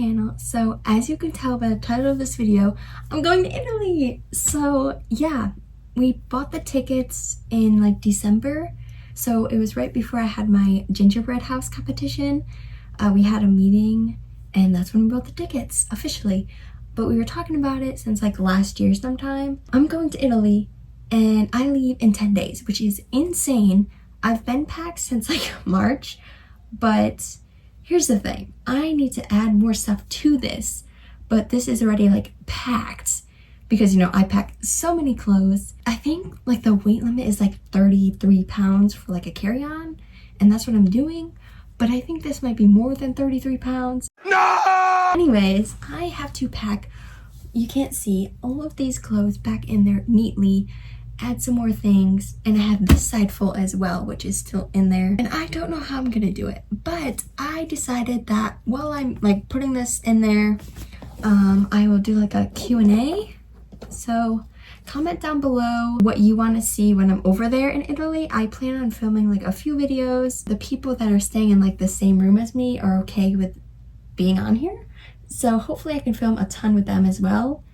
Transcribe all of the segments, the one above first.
channel. So as you can tell by the title of this video, I'm going to Italy. So yeah, we bought the tickets in like December. So it was right before I had my gingerbread house competition. We had a meeting and that's when we bought the tickets officially. But we were talking about it since like last year sometime. I'm going to Italy and I leave in 10 days, which is insane. I've been packed since like March, but here's the thing. I need to add more stuff to this, but this is already like packed because, you know, I pack so many clothes. I think like the weight limit is like 33 pounds for like a carry-on, and that's what I'm doing. But I think this might be more than 33 pounds. No! Anyways, I have to pack, you can't see, all of these clothes back in there neatly, add some more things, and I have this side full as well, which is still in there. And I don't know how I'm gonna do it, but I decided that while I'm like putting this in there, I will do like a Q&A. So comment down below what you want to see when I'm over there in Italy. I plan on filming like a few videos. The people that are staying in like the same room as me are okay with being on here, so hopefully I can film a ton with them as well.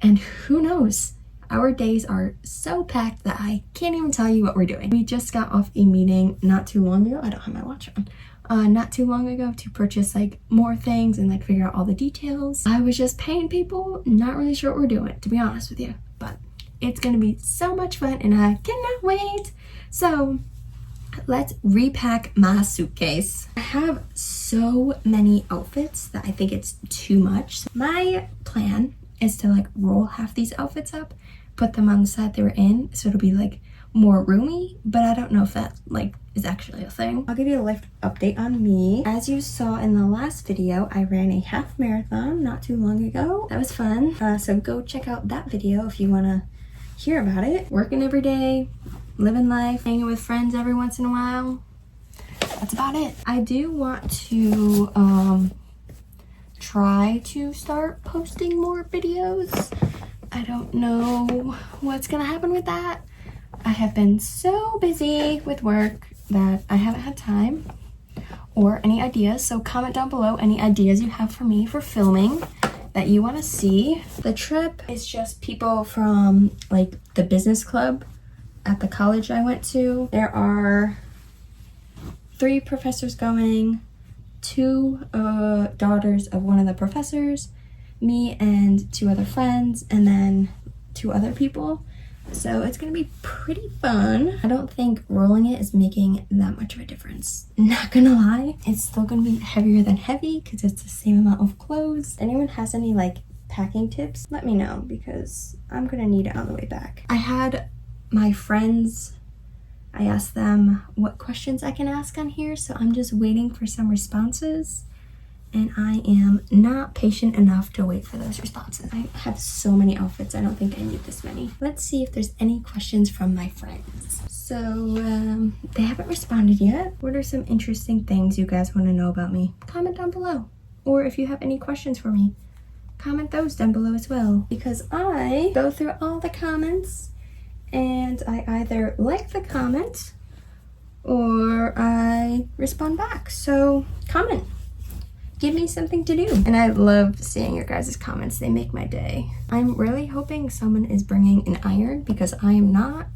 And who knows, our days are so packed that I can't even tell you what we're doing. We just got off a meeting not too long ago. I don't have my watch on. Not too long ago to purchase like more things and like figure out all the details. I was just paying people, not really sure what we're doing, to be honest with you, but it's gonna be so much fun and I cannot wait. So let's repack my suitcase. I have so many outfits that I think it's too much. My plan is to like roll half these outfits up, put them on the side they were in, so it'll be like more roomy, but I don't know if that like is actually a thing. I'll give you a life update on me. As you saw in the last video, I ran a half marathon not too long ago. That was fun. So go check out that video if you want to hear about it. Working every day, living life, hanging with friends every once in a while. That's about it. I do want to try to start posting more videos. I don't know what's gonna happen with that. I have been so busy with work that I haven't had time or any ideas, so comment down below any ideas you have for me for filming that you want to see. The trip is just people from like the business club at the college I went to. There are 3 professors going, 2 daughters of one of the professors, me and 2 other friends, and then 2 other people. So it's gonna be pretty fun. I don't think rolling it is making that much of a difference, not gonna lie. It's still gonna be heavier than heavy because it's the same amount of clothes. Anyone has any like packing tips, let me know because I'm gonna need it on the way back. I had my friends, I asked them what questions I can ask on here, so I'm just waiting for some responses. And I am not patient enough to wait for those responses. I have so many outfits, I don't think I need this many. Let's see if there's any questions from my friends. So, they haven't responded yet. What are some interesting things you guys want to know about me? Comment down below. Or if you have any questions for me, comment those down below as well. Because I go through all the comments and I either like the comment or I respond back. So, comment. Give me something to do. And I love seeing your guys' comments. They make my day. I'm really hoping someone is bringing an iron because I am not.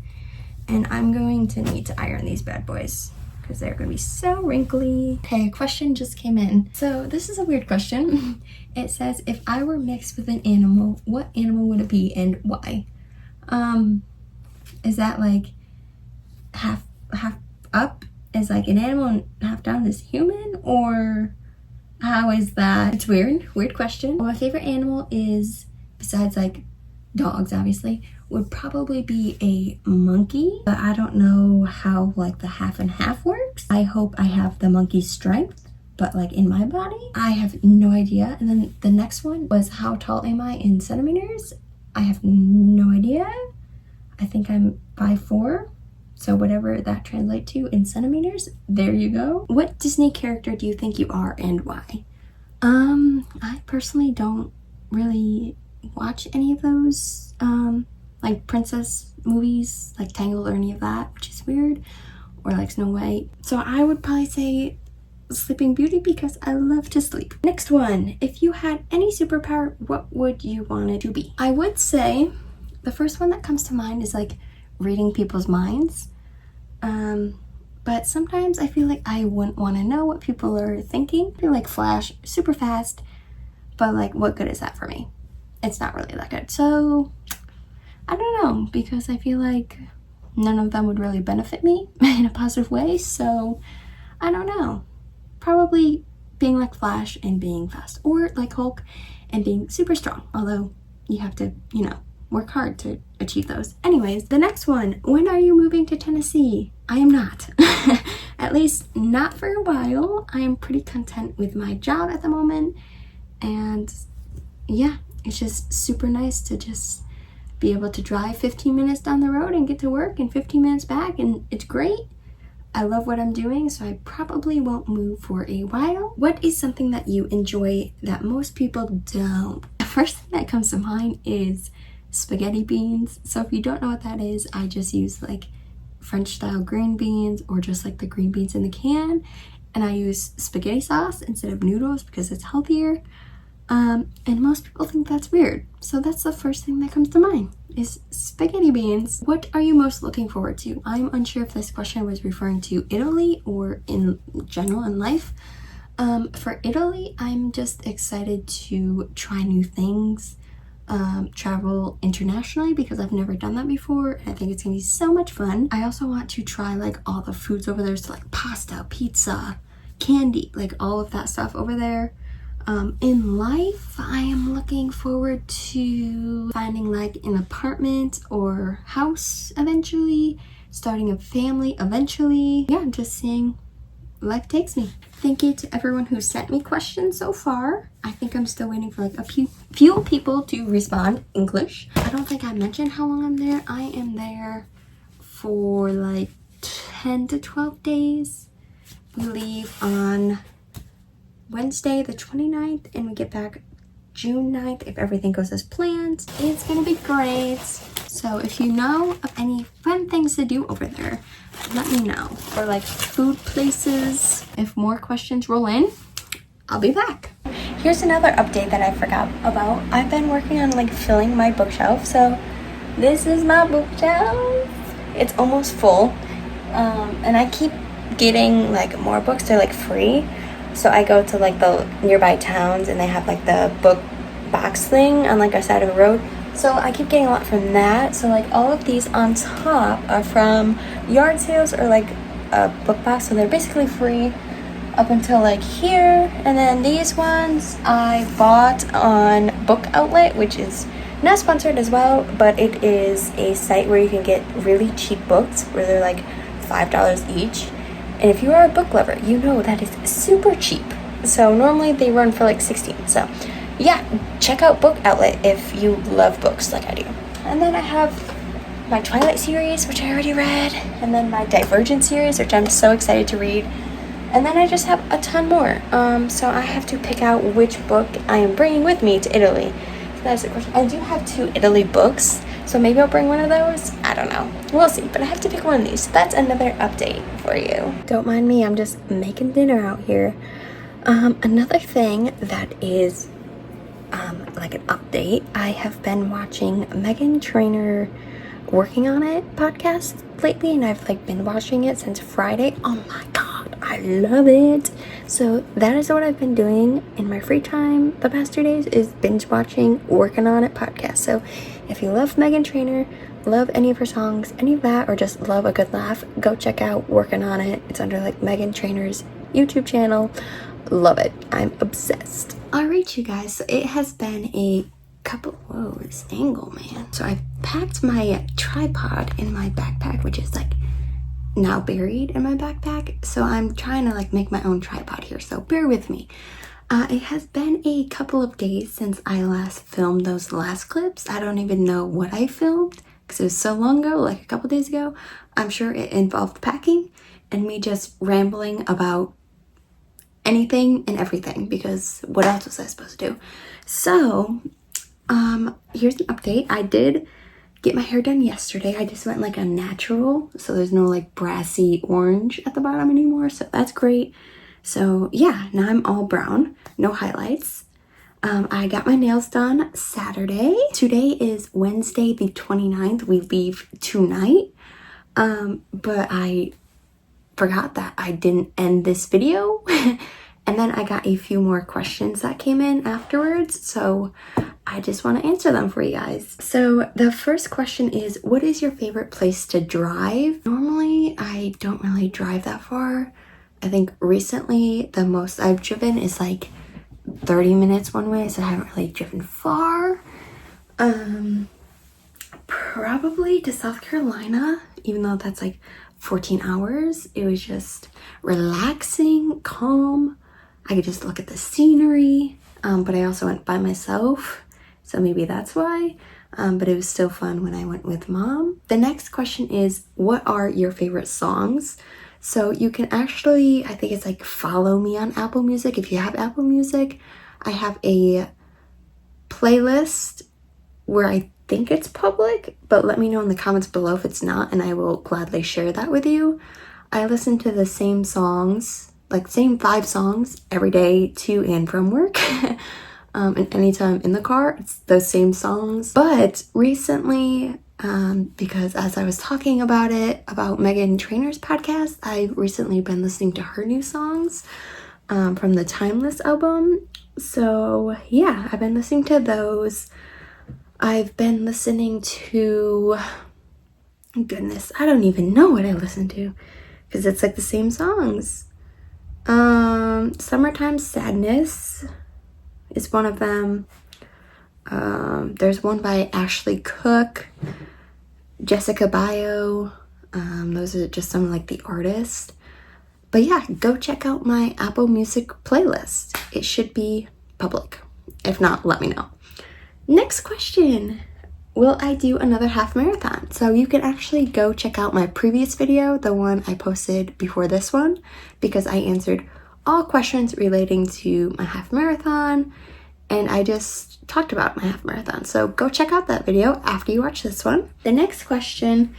And I'm going to need to iron these bad boys because they're going to be so wrinkly. Okay, a question just came in. So this is a weird question. It says, if I were mixed with an animal, what animal would it be and why? Is that like half up is like an animal and half down is human, or how is that? It's weird question. My favorite animal is, besides like dogs obviously, would probably be a monkey, but I don't know how like the half and half works. I hope I have the monkey's strength, but like in my body, I have no idea. And then the next one was, how tall am I in centimeters? I have no idea. I think I'm 5'4", so whatever that translates to in centimeters, there you go. What Disney character do you think you are and why? I personally don't really watch any of those like princess movies, like Tangled or any of that, which is weird, or like Snow White. So I would probably say Sleeping Beauty because I love to sleep. Next one, if you had any superpower, what would you want it to be? I would say the first one that comes to mind is like reading people's minds. But sometimes I feel like I wouldn't want to know what people are thinking. I feel like Flash, super fast, but like what good is that for me? It's not really that good. So I don't know, because I feel like none of them would really benefit me in a positive way. So I don't know. Probably being like Flash and being fast, or like Hulk and being super strong. Although you have to, work hard to achieve those. Anyways, the next one, when are you moving to Tennessee? I am not. At least not for a while. I am pretty content with my job at the moment. And yeah, it's just super nice to just be able to drive 15 minutes down the road and get to work and 15 minutes back, and it's great. I love what I'm doing, so I probably won't move for a while. What is something that you enjoy that most people don't? The first thing that comes to mind is spaghetti beans. So if you don't know what that is, I just use like French style green beans, or just like the green beans in the can, and I use spaghetti sauce instead of noodles because it's healthier. And most people think that's weird. So that's the first thing that comes to mind is spaghetti beans. What are you most looking forward to? I'm unsure if this question was referring to Italy or in general in life. For Italy, I'm just excited to try new things, travel internationally because I've never done that before, and I think it's gonna be so much fun. I also want to try like all the foods over there, so like pasta, pizza, candy, like all of that stuff over there. In life, I am looking forward to finding like an apartment or house eventually, starting a family eventually. Yeah, just seeing life takes me. Thank you to everyone who sent me questions so far. I think I'm still waiting for like a few people to respond English. I don't think I mentioned how long I'm there. I am there for like 10 to 12 days. We leave on Wednesday the 29th and we get back June 9th if everything goes as planned. It's gonna be great. So if you know of any fun things to do over there, let me know. Or like food places. If more questions roll in, I'll be back. Here's another update that I forgot about. I've been working on like filling my bookshelf. So this is my bookshelf. It's almost full. And I keep getting like more books. They're like free. So I go to like the nearby towns and they have like the book box thing on like a side of a road. So I keep getting a lot from that. So like all of these on top are from yard sales or like a book box. So they're basically free up until like here. And then these ones I bought on Book Outlet, which is not sponsored as well, but it is a site where you can get really cheap books where they're like $5 each. And if you are a book lover, you know that is super cheap. So normally they run for like $16. So yeah, check out Book Outlet if you love books like I do. And then I have my Twilight series, which I already read. And then my Divergent series, which I'm so excited to read. And then I just have a ton more. So I have to pick out which book I am bringing with me to Italy. So that's the question. I do have 2 Italy books. So maybe I'll bring one of those. I don't know. We'll see. But I have to pick one of these. So that's another update for you. Don't mind me. I'm just making dinner out here. Another thing that is like an update. I have been watching Meghan Trainor Working on It podcast lately. And I've like been watching it since Friday. Oh my god. I love it. So that is what I've been doing in my free time the past 2 days is binge watching Working on It podcast. So if you love Meghan Trainor, love any of her songs, any of that, or just love a good laugh, go check out Working on It. It's under like Meghan Trainor's YouTube channel. Love it. I'm obsessed. Alright, you guys. So it has been a couple... Whoa, this angle, man. So I packed my tripod in my backpack, which is like now buried in my backpack. So I'm trying to like make my own tripod here. So bear with me. It has been a couple of days since I last filmed those last clips. I don't even know what I filmed because it was so long ago, like a couple days ago. I'm sure it involved packing and me just rambling about anything and everything because what else was I supposed to do? So, here's an update. I did get my hair done yesterday. I just went like a natural, so there's no like brassy orange at the bottom anymore, so that's great. So yeah, now I'm all brown, no highlights. I got my nails done Saturday. Today is Wednesday the 29th. We leave tonight. But I forgot that I didn't end this video. And then I got a few more questions that came in afterwards. So I just want to answer them for you guys. So the first question is, what is your favorite place to drive? Normally, I don't really drive that far. I think recently the most I've driven is like 30 minutes one way, so I haven't really driven far. Probably to South Carolina, even though that's like 14 hours. It was just relaxing, calm. I could just look at the scenery, but I also went by myself, so maybe that's why. But it was still fun when I went with mom. The next question is, what are your favorite songs? So you can actually, I think it's like follow me on Apple Music. If you have Apple Music, I have a playlist where I think it's public, but let me know in the comments below if it's not, and I will gladly share that with you. I listen to the same songs, like same 5 songs every day to and from work. And anytime in the car, it's those same songs. But recently, because as I was talking about Meghan Trainor's podcast, I've recently been listening to her new songs from the Timeless album. So yeah, I've been listening to those. I've been listening to, goodness, I don't even know what I listen to because it's like the same songs. Summertime Sadness is one of them. There's one by Ashley Cook, Jessica Bio. Those are just some of like the artists. But yeah, go check out my Apple Music playlist. It should be public. If not, let me know. Next question. Will I do another half marathon? So you can actually go check out my previous video, the one I posted before this one, because I answered all questions relating to my half marathon, and I just talked about my half marathon. So go check out that video after you watch this one. The next question,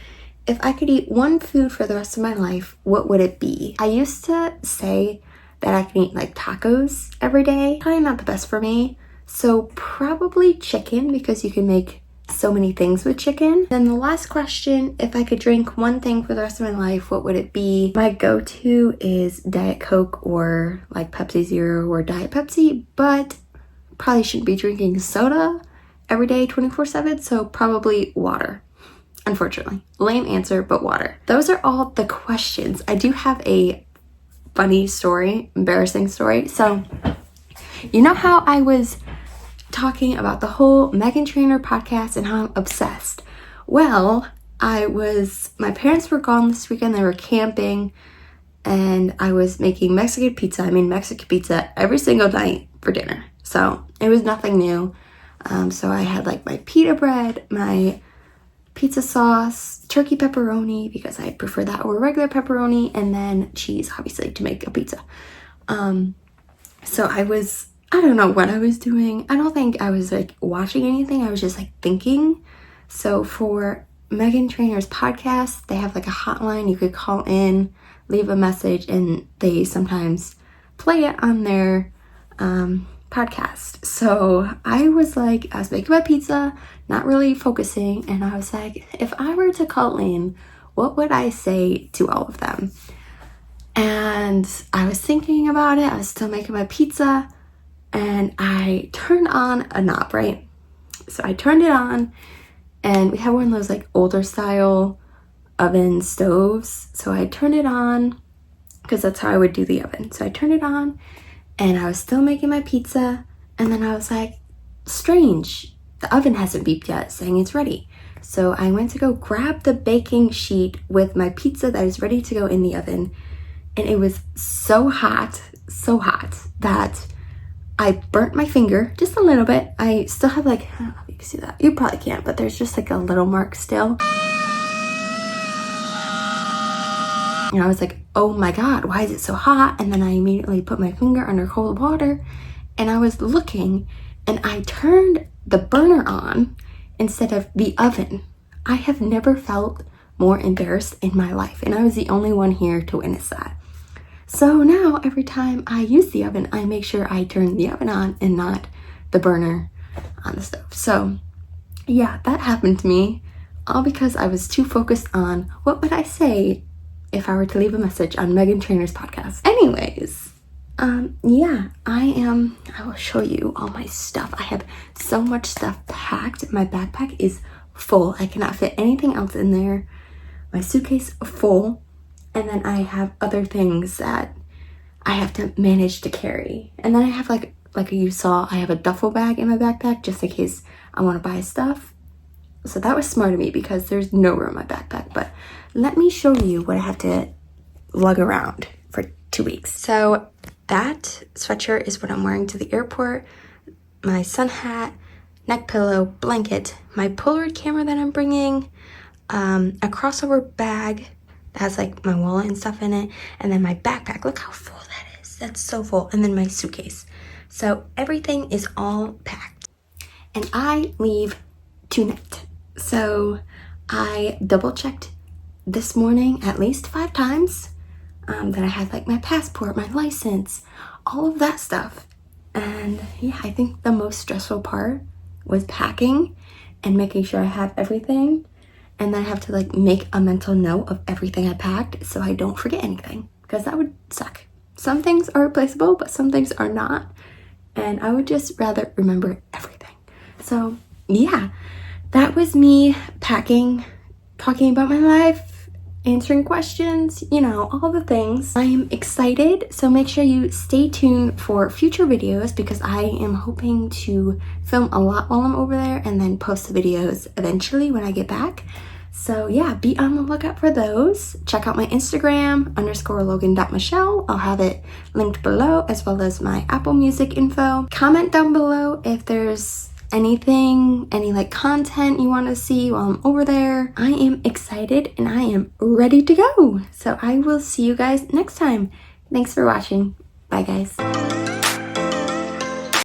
if I could eat one food for the rest of my life, what would it be? I used to say that I can eat like tacos every day. Probably not the best for me. So probably chicken, because you can make so many things with chicken. Then the last question, if I could drink one thing for the rest of my life, what would it be? My go-to is Diet Coke or like Pepsi Zero or Diet Pepsi, but probably shouldn't be drinking soda every day 24/7, so probably water. Unfortunately, lame answer, but water. Those are all the questions. I do have a funny story, embarrassing story. So you know how I was talking about the whole Meghan Trainor podcast and how I'm obsessed? Well, my parents were gone this weekend. They were camping, and I was making Mexican pizza. I made Mexican pizza every single night for dinner. So it was nothing new. So I had like my pita bread, my pizza sauce, turkey pepperoni, because I prefer that over regular pepperoni, and then cheese, obviously, to make a pizza. So I don't know what I was doing. I don't think I was like watching anything. I was just like thinking. So for Meghan Trainor's podcast, they have like a hotline. You could call in, leave a message, and they sometimes play it on their podcast. So I was making my pizza, not really focusing, and I was like, if I were to call in, what would I say to all of them? And I was thinking about it. I was still making my pizza, and I turned on a knob, right? So I turned it on, and we have one of those like older style oven stoves. So I turned it on because that's how I would do the oven. So I turned it on, and I was still making my pizza, and then I was like, strange, the oven hasn't beeped yet saying it's ready. So I went to go grab the baking sheet with my pizza that is ready to go in the oven, and it was so hot that I burnt my finger just a little bit. I still have like, I don't know if you can see that. You probably can't, but there's just like a little mark still. And I was like, oh my God, why is it so hot? And then I immediately put my finger under cold water, and I was looking, and I turned the burner on instead of the oven. I have never felt more embarrassed in my life, and I was the only one here to witness that. So now every time I use the oven, I make sure I turn the oven on and not the burner on the stove. So yeah, that happened to me, all because I was too focused on what would I say if I were to leave a message on Meghan Trainor's podcast. Anyways, yeah, I will show you all my stuff. I have so much stuff packed. My backpack is full. I cannot fit anything else in there. My suitcase full. And then I have other things that I have to manage to carry. And then I have like you saw, I have a duffel bag in my backpack just in case I want to buy stuff. So that was smart of me because there's no room in my backpack. But let me show you what I have to lug around for 2 weeks. So that sweatshirt is what I'm wearing to the airport. My sun hat, neck pillow, blanket, my Polaroid camera that I'm bringing, a crossover bag that has like my wallet and stuff in it, and then my backpack. Look how full that is. That's so full. And then my suitcase. So everything is all packed. And I leave tonight. So I double checked this morning at least 5 times that I had like my passport, my license, all of that stuff. And yeah, I think the most stressful part was packing and making sure I have everything. And then I have to like make a mental note of everything I packed so I don't forget anything, because that would suck. Some things are replaceable, but some things are not. And I would just rather remember everything. So yeah, that was me packing, talking about my life, answering questions, you know, all the things. I am excited, so make sure you stay tuned for future videos because I am hoping to film a lot while I'm over there and then post the videos eventually when I get back. So yeah, be on the lookout for those. Check out my Instagram, _Logan.Michelle. I'll have it linked below, as well as my Apple Music info. Comment down below if there's anything, any like content you want to see while I'm over there. I am excited and I am ready to go. So I will see you guys next time. Thanks for watching. Bye guys.